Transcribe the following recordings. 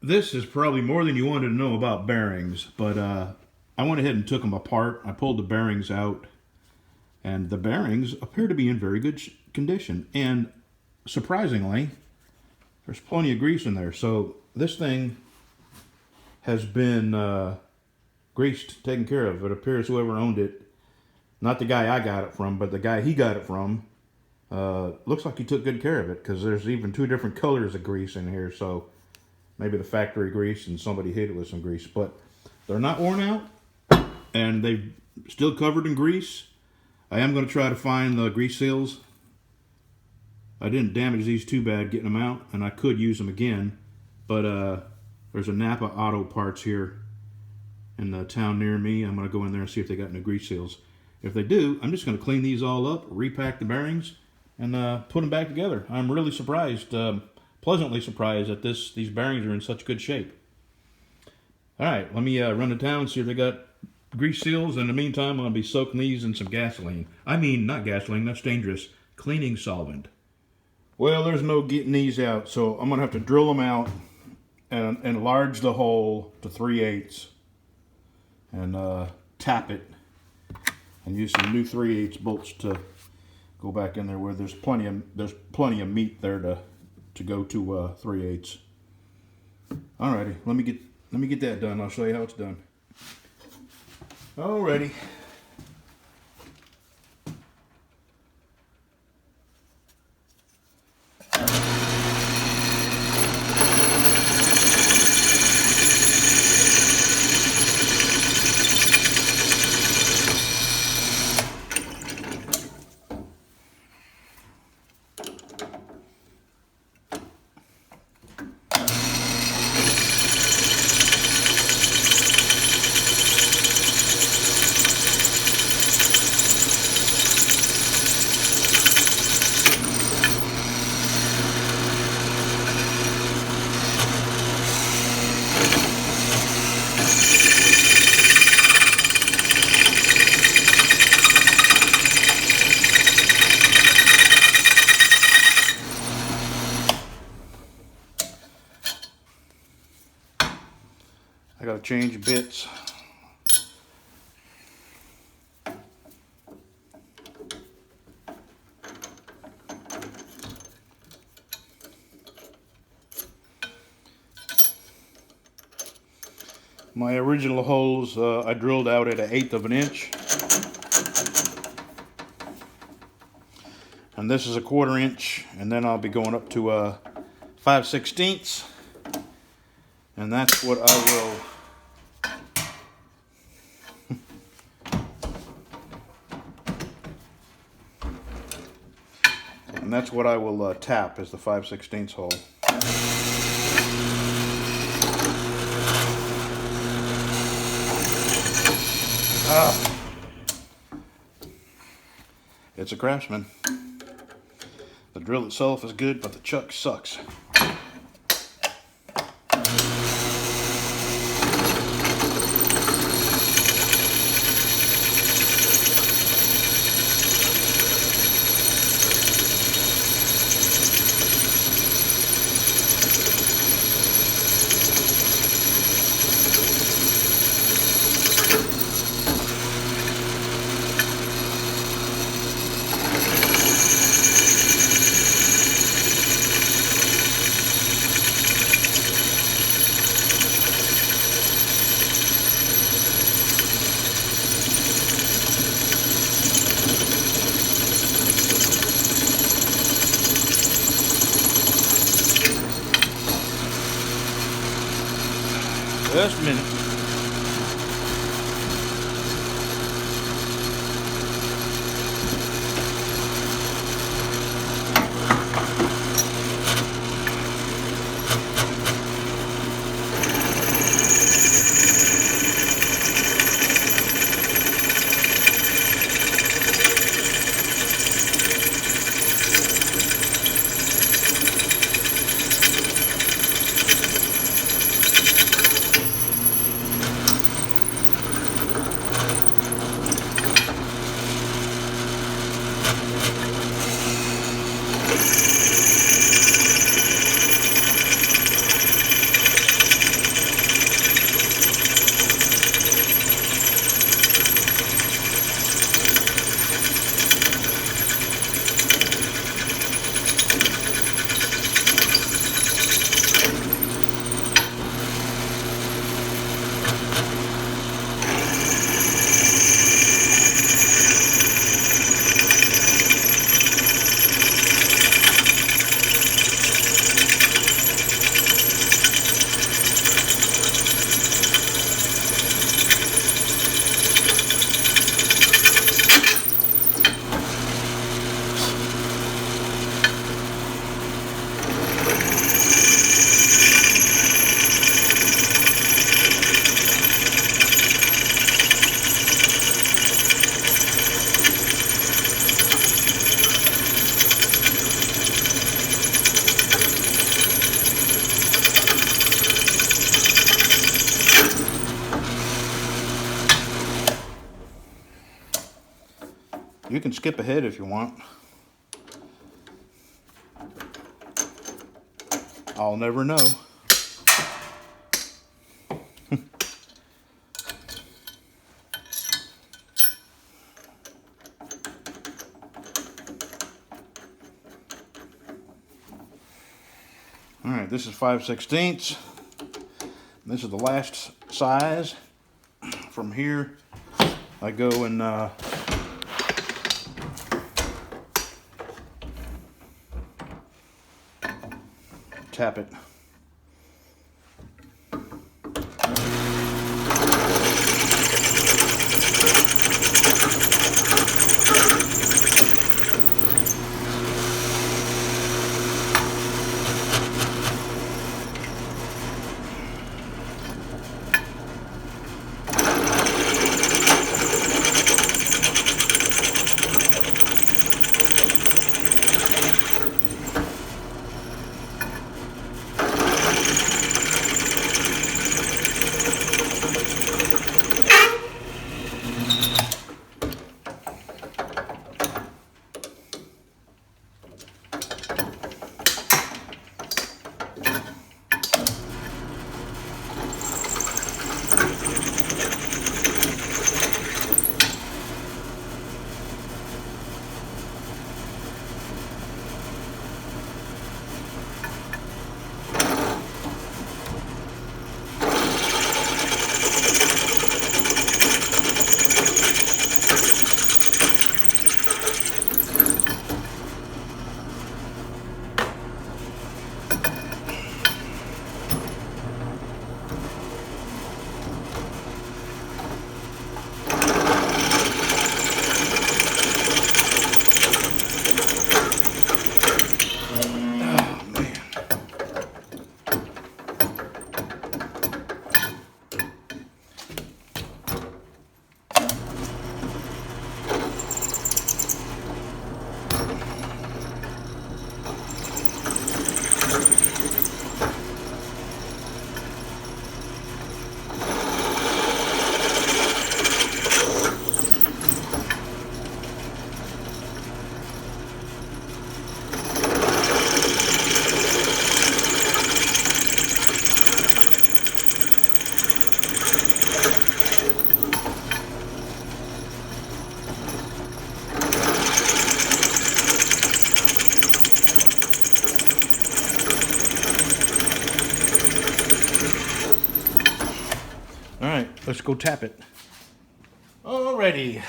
This is probably more than you wanted to know about bearings, but I went ahead and took them apart. I pulled the bearings out, and the bearings appear to be in very good condition. And surprisingly, there's plenty of grease in there. So this thing has been greased, taken care of. It appears whoever owned it, not the guy I got it from, but the guy he got it from, looks like he took good care of it, because there's even two different colors of grease in here. So maybe the factory grease and somebody hit it with some grease. But they're not worn out, and they're still covered in grease. I am going to try to find the grease seals. I didn't damage these too bad getting them out, and I could use them again. But there's a Napa Auto Parts here in the town near me. I'm going to go in there and see if they got any grease seals. If they do, I'm just going to clean these all up, repack the bearings, and put them back together. I'm really surprised, pleasantly surprised that these bearings are in such good shape. All right, let me run to town and see if they got grease seals. In the meantime, I'm going to be soaking these in some gasoline. I mean, not gasoline, that's dangerous. Cleaning solvent. Well, there's no getting these out, so I'm going to have to drill them out and enlarge the hole to 3/8 and tap it and use some new 3/8 bolts to go back in there where there's plenty of meat there to go to 3/8. Alrighty, let me get that done. I'll show you how it's done. Alrighty. I gotta change bits. My original holes I drilled out at 1/8 of an inch. And this is a 1/4 inch, and then I'll be going up to 5/16. And that's what I will tap as the 5/16 hole. It's a Craftsman. The drill itself is good, but the chuck sucks. Just a minute. You can skip ahead if you want. I'll never know. All right, this is 5/16. This is the last size. From here, I go and tap it. Let's go tap it. Alrighty.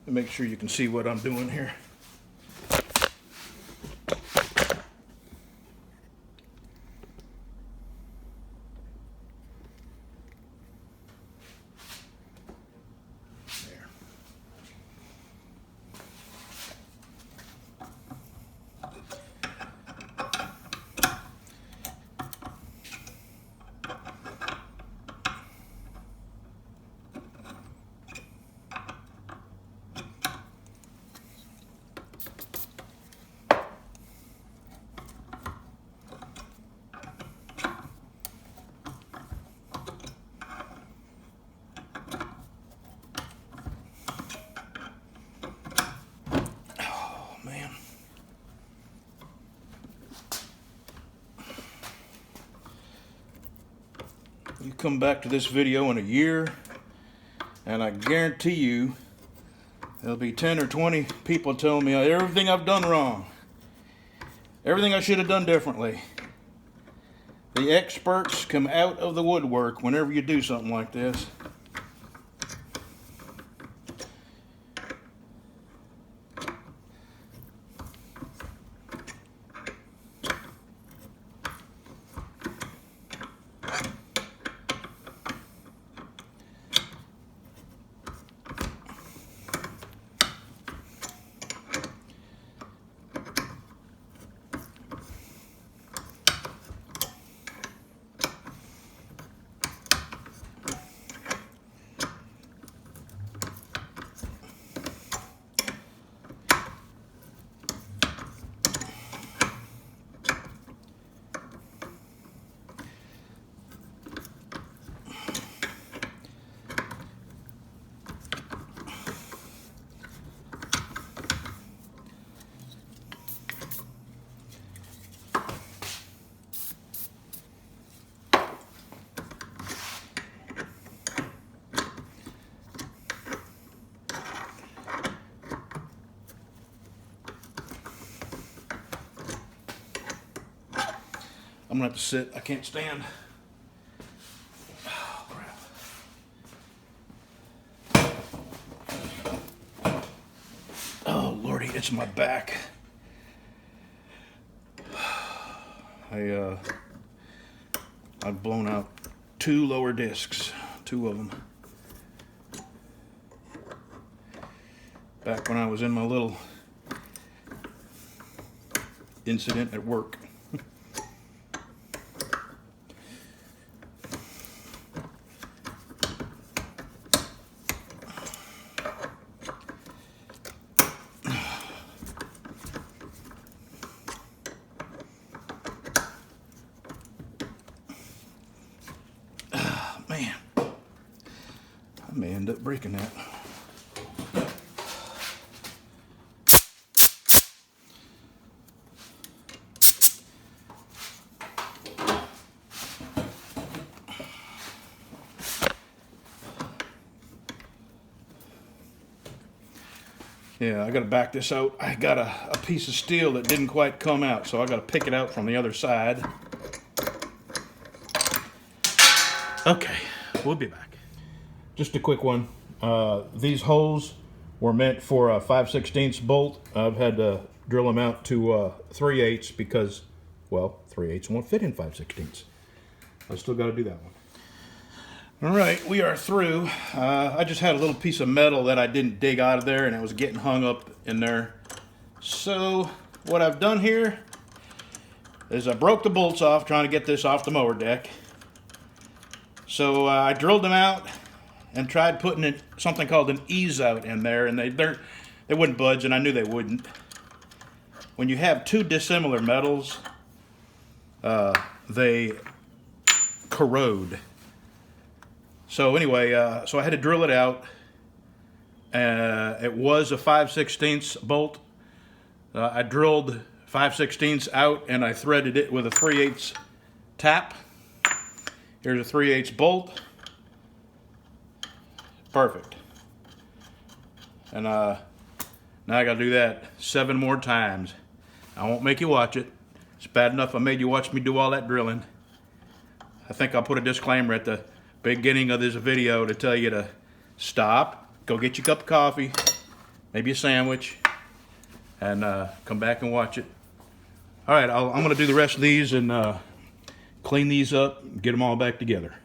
Make sure you can see what I'm doing here. There. You come back to this video in a year, and I guarantee you there'll be 10 or 20 people telling me everything I've done wrong, everything I should have done differently. The experts come out of the woodwork whenever you do something like this. I'm gonna have to sit. I can't stand. Oh, crap. Oh, Lordy, it's my back. I've blown out 2 lower discs, 2 of them. Back when I was in my little incident at work. Man, I may end up breaking that. Yeah, I gotta back this out. I got a piece of steel that didn't quite come out, so I gotta pick it out from the other side. Okay, we'll be back. Just a quick one. These holes were meant for a 5/16 bolt. I've had to drill them out to 3/8 because, well, 3/8 won't fit in 5/16. I still got to do that one. All right, we are through. I just had a little piece of metal that I didn't dig out of there, and it was getting hung up in there. So what I've done here is I broke the bolts off trying to get this off the mower deck. So I drilled them out and tried putting something called an ease out in there, and they wouldn't budge, and I knew they wouldn't. When you have 2 dissimilar metals, they corrode. So anyway, so I had to drill it out. It was a 5/16 bolt. I drilled 5/16 out, and I threaded it with a 3/8 tap. Here's a 3/8 bolt. Perfect. And now I gotta do that 7 more times. I won't make you watch it. It's bad enough I made you watch me do all that drilling. I think I'll put a disclaimer at the beginning of this video to tell you to stop, go get your cup of coffee, maybe a sandwich, and come back and watch it. All right, I'm gonna do the rest of these and clean these up, get them all back together.